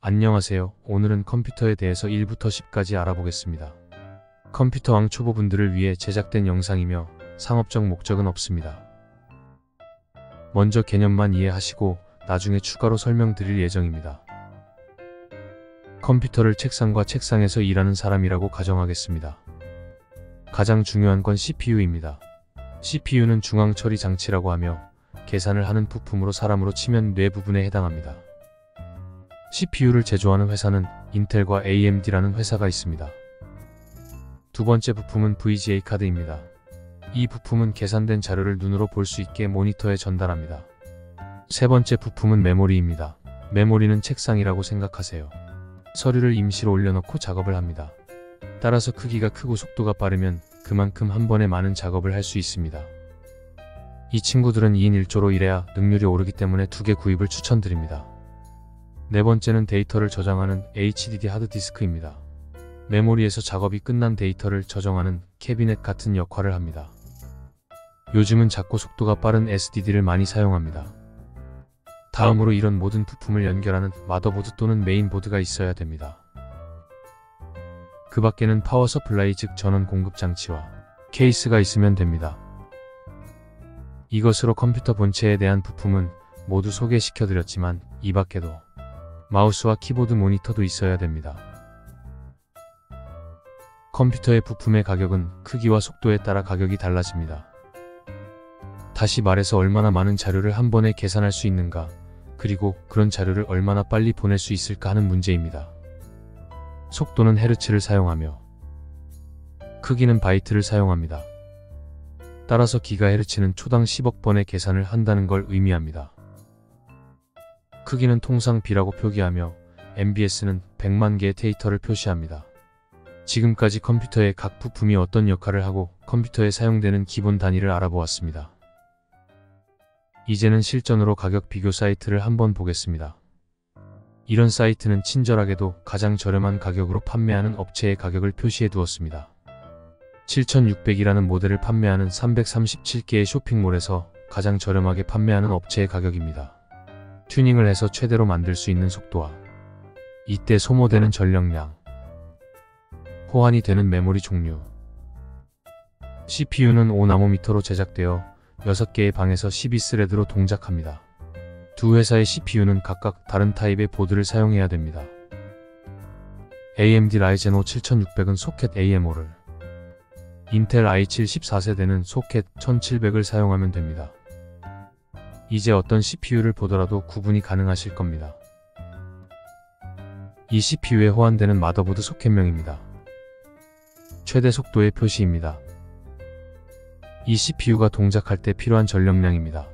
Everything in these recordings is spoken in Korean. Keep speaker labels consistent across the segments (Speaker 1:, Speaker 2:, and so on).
Speaker 1: 안녕하세요. 오늘은 컴퓨터에 대해서 1부터 10까지 알아보겠습니다. 컴퓨터왕 초보분들을 위해 제작된 영상이며 상업적 목적은 없습니다. 먼저 개념만 이해하시고 나중에 추가로 설명드릴 예정입니다. 컴퓨터를 책상과 책상에서 일하는 사람이라고 가정하겠습니다. 가장 중요한 건 CPU입니다. CPU는 중앙처리 장치라고 하며 계산을 하는 부품으로 사람으로 치면 뇌 부분에 해당합니다. CPU를 제조하는 회사는 인텔과 AMD라는 회사가 있습니다. 두 번째 부품은 VGA 카드입니다. 이 부품은 계산된 자료를 눈으로 볼 수 있게 모니터에 전달합니다. 세 번째 부품은 메모리입니다. 메모리는 책상이라고 생각하세요. 서류를 임시로 올려놓고 작업을 합니다. 따라서 크기가 크고 속도가 빠르면 그만큼 한 번에 많은 작업을 할 수 있습니다. 이 친구들은 2인 1조로 일해야 능률이 오르기 때문에 2개 구입을 추천드립니다. 네 번째는 데이터를 저장하는 HDD 하드디스크입니다. 메모리에서 작업이 끝난 데이터를 저장하는 캐비넷 같은 역할을 합니다. 요즘은 작고 속도가 빠른 SSD를 많이 사용합니다. 다음으로 이런 모든 부품을 연결하는 마더보드 또는 메인보드가 있어야 됩니다. 그 밖에는 파워 서플라이 즉 전원 공급 장치와 케이스가 있으면 됩니다. 이것으로 컴퓨터 본체에 대한 부품은 모두 소개시켜드렸지만 이 밖에도 마우스와 키보드 모니터도 있어야 됩니다. 컴퓨터의 부품의 가격은 크기와 속도에 따라 가격이 달라집니다. 다시 말해서 얼마나 많은 자료를 한 번에 계산할 수 있는가, 그리고 그런 자료를 얼마나 빨리 보낼 수 있을까 하는 문제입니다. 속도는 헤르츠를 사용하며 크기는 바이트를 사용합니다. 따라서 기가헤르츠는 초당 10억 번의 계산을 한다는 걸 의미합니다. 크기는 통상 B라고 표기하며 MBS는 100만 개의 데이터를 표시합니다. 지금까지 컴퓨터의 각 부품이 어떤 역할을 하고 컴퓨터에 사용되는 기본 단위를 알아보았습니다. 이제는 실전으로 가격 비교 사이트를 한번 보겠습니다. 이런 사이트는 친절하게도 가장 저렴한 가격으로 판매하는 업체의 가격을 표시해 두었습니다. 7600이라는 모델을 판매하는 337개의 쇼핑몰에서 가장 저렴하게 판매하는 업체의 가격입니다. 튜닝을 해서 최대로 만들 수 있는 속도와 이때 소모되는 전력량, 호환이 되는 메모리 종류. CPU는 5나노미터로 제작되어 6개의 방에서 12스레드로 동작합니다. 두 회사의 CPU는 각각 다른 타입의 보드를 사용해야 됩니다. AMD 라이젠 5 7600은 소켓 AMO를, 인텔 i7 14세대는 소켓 1700을 사용하면 됩니다. 이제 어떤 CPU를 보더라도 구분이 가능하실 겁니다. 이 CPU에 호환되는 마더보드 소켓명입니다. 최대 속도의 표시입니다. 이 CPU가 동작할 때 필요한 전력량입니다.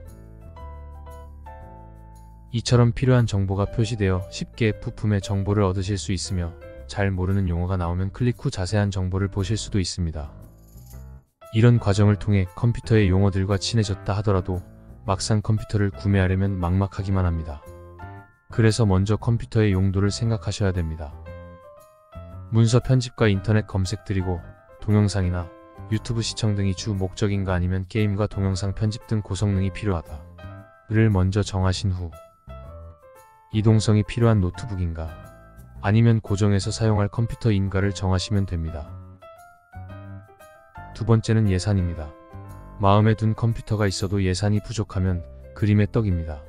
Speaker 1: 이처럼 필요한 정보가 표시되어 쉽게 부품의 정보를 얻으실 수 있으며 잘 모르는 용어가 나오면 클릭 후 자세한 정보를 보실 수도 있습니다. 이런 과정을 통해 컴퓨터의 용어들과 친해졌다 하더라도 막상 컴퓨터를 구매하려면 막막하기만 합니다. 그래서 먼저 컴퓨터의 용도를 생각하셔야 됩니다. 문서 편집과 인터넷 검색들이고 동영상이나 유튜브 시청 등이 주 목적인가 아니면 게임과 동영상 편집 등 고성능이 필요하다를 먼저 정하신 후 이동성이 필요한 노트북인가 아니면 고정해서 사용할 컴퓨터인가를 정하시면 됩니다. 두 번째는 예산입니다. 마음에 둔 컴퓨터가 있어도 예산이 부족하면 그림의 떡입니다.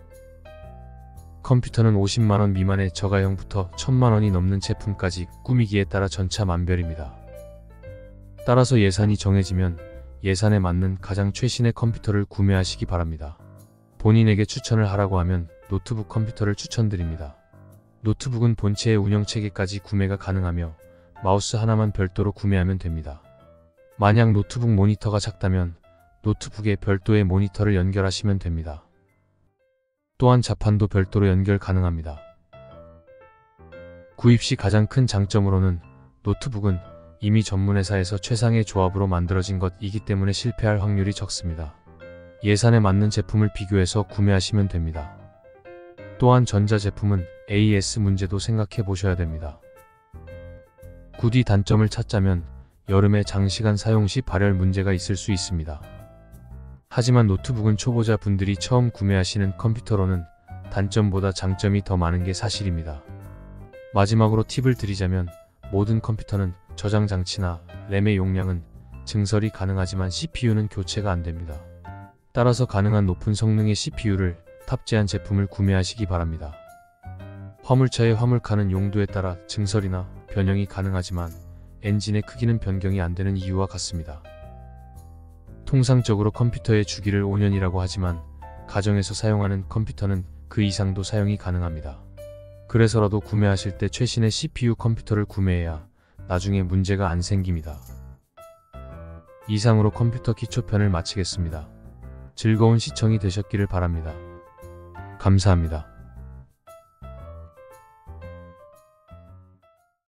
Speaker 1: 컴퓨터는 50만원 미만의 저가형부터 1000만원이 넘는 제품까지 꾸미기에 따라 전차만별입니다. 따라서 예산이 정해지면 예산에 맞는 가장 최신의 컴퓨터를 구매하시기 바랍니다. 본인에게 추천을 하라고 하면 노트북 컴퓨터를 추천드립니다. 노트북은 본체의 운영체계까지 구매가 가능하며 마우스 하나만 별도로 구매하면 됩니다. 만약 노트북 모니터가 작다면 노트북에 별도의 모니터를 연결하시면 됩니다. 또한 자판도 별도로 연결 가능합니다. 구입 시 가장 큰 장점으로는 노트북은 이미 전문회사에서 최상의 조합으로 만들어진 것이기 때문에 실패할 확률이 적습니다. 예산에 맞는 제품을 비교해서 구매하시면 됩니다. 또한 전자제품은 AS 문제도 생각해 보셔야 됩니다. 굳이 단점을 찾자면 여름에 장시간 사용 시 발열 문제가 있을 수 있습니다. 하지만 노트북은 초보자 분들이 처음 구매하시는 컴퓨터로는 단점보다 장점이 더 많은 게 사실입니다. 마지막으로 팁을 드리자면 모든 컴퓨터는 저장 장치나 램의 용량은 증설이 가능하지만 CPU는 교체가 안됩니다. 따라서 가능한 높은 성능의 CPU를 탑재한 제품을 구매하시기 바랍니다. 화물차의 화물칸은 용도에 따라 증설이나 변형이 가능하지만 엔진의 크기는 변경이 안되는 이유와 같습니다. 통상적으로 컴퓨터의 주기를 5년이라고 하지만 가정에서 사용하는 컴퓨터는 그 이상도 사용이 가능합니다. 그래서라도 구매하실 때 최신의 CPU 컴퓨터를 구매해야 나중에 문제가 안 생깁니다. 이상으로 컴퓨터 기초편을 마치겠습니다. 즐거운 시청이 되셨기를 바랍니다. 감사합니다.